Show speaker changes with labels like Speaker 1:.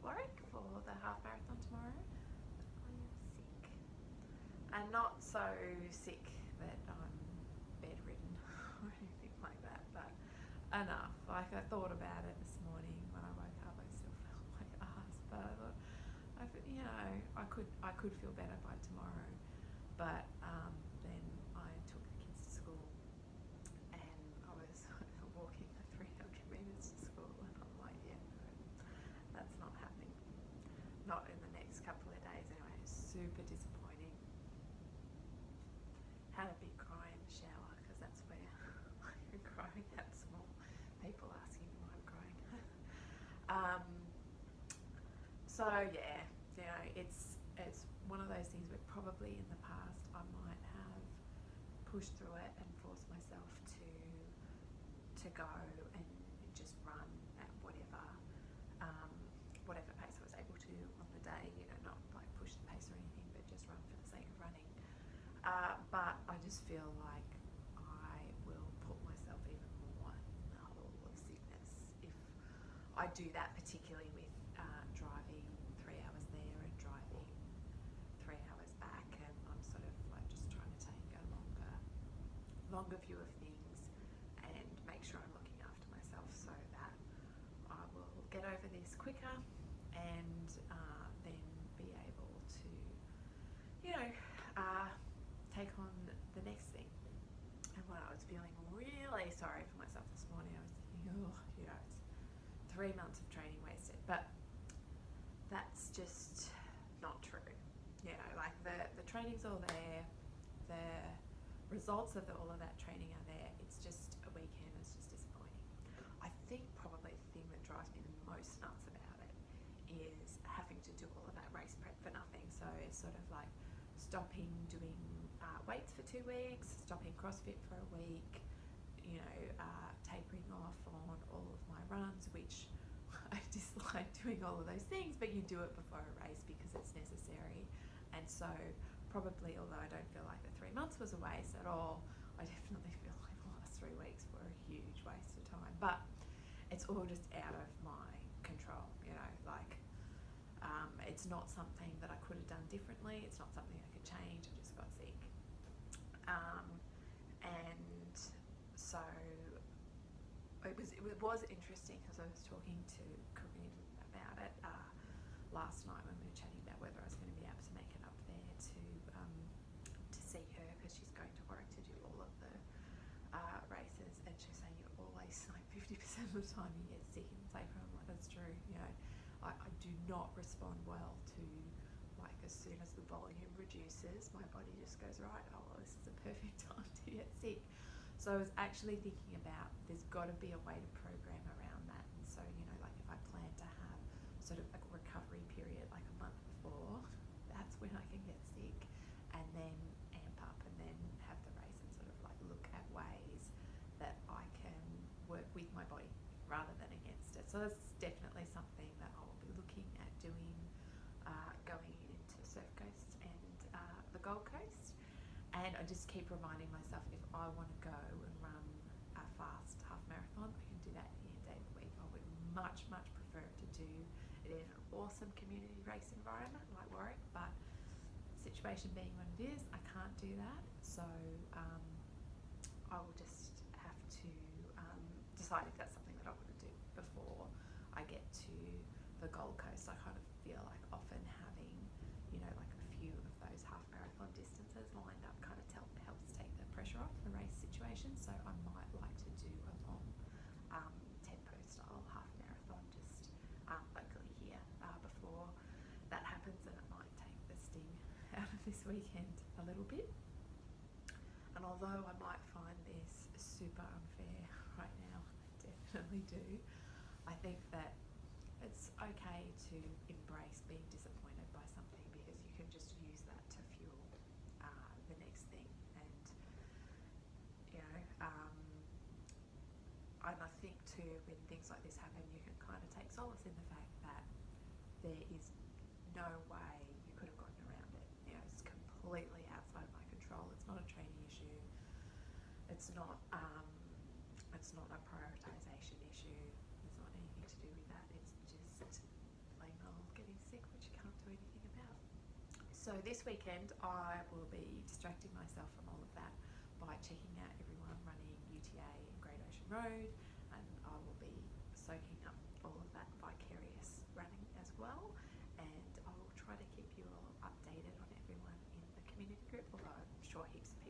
Speaker 1: Warwick for the half marathon tomorrow. I am sick. And not so sick that I'm bedridden or anything like that, but enough. Like, I thought about it this morning when I woke up. I still felt my ass, but I thought, I could feel better by tomorrow. But then I took the kids to school, and I was walking the 300 metres to school, and I'm like, yeah, no, that's not happening. Not in the next couple of days anyway. Super disappointing. Had a big cry in the shower, because that's where I'm crying at small people asking me why I'm crying. So yeah, it's one of those things where probably in the past I might have pushed through it and forced myself to go and just run at whatever pace I was able to on the day, not like push the pace or anything, but just run for the sake of running. But I just feel like I will put myself even more in the hole of sickness if I do that, particularly with driving 3 hours there and driving 3 hours back, and I'm sort of like just trying to take a longer view of things and make sure I'm looking after myself so that I will get over this quicker and then be able to, take on the next thing. And when I was feeling really sorry for myself this morning, I was thinking, it's 3 months of training wasted. But that's just not true. Like the training's all there, the results of all of that training are there. It's just a weekend. It's just disappointing. I think probably the thing that drives me the most nuts about it is having to do all of that race prep for nothing. So it's sort of like stopping doing weights for 2 weeks, stopping CrossFit for a week, tapering off on all of my runs, which I dislike doing all of those things, but you do it before a race because it's necessary. And so probably, although I don't feel like the 3 months was a waste at all, I definitely feel like the last 3 weeks were a huge waste of time. But it's all just out of my control, it's not something that I could have done differently. It's not something I could change. I just got sick. And so it was interesting because I was talking to Corinne about it last night when we were chatting about whether I was going to be able to make it up there to see her, because she's going to Warwick to do all of the races, and she's saying you're always like 50% of the time you get sick in the taper. I'm like, that's true. I do not respond well to, like, as soon as the volume reduces, my body just goes, right, this is a perfect time to get sick. So I was actually thinking about, there's got to be a way to program around that. And so, like if I plan to have sort of like a recovery period, like a month before, that's when I can get sick, and then amp up and then have the race and sort of like look at ways that I can work with my body rather than against it. So that's definitely something that I will be looking at doing, going into Surf Coast and the Gold Coast. And I just keep reminding myself, if I want to go and run a fast half marathon, I can do that any day of the week. I would much, much prefer to do it in an awesome community race environment like Warwick, but situation being what it is, I can't do that. So I will just have to decide if that's something that I want to do before I get to the Gold Coast. I kind of feel like often having, like a few of those half marathon distances lined up kind of helps take the pressure off the race situation. So I might like to do a long tempo style half marathon just locally here before that happens, and it might take the sting out of this weekend a little bit. And although I might find this super unfair right now, I definitely do, I think that it's okay to embrace being disappointed by something, because you can just use that to fuel the next thing. And and I think too, when things like this happen, you can kind of take solace in the fact that there is no way you could have gotten around it. It's completely outside of my control. It's not a training issue. It's not a prioritization issue. It's not anything to do with that. It's just plain old So this weekend I will be distracting myself from all of that by checking out everyone running UTA and Great Ocean Road, and I will be soaking up all of that vicarious running as well, and I will try to keep you all updated on everyone in the community group, although I'm sure heaps of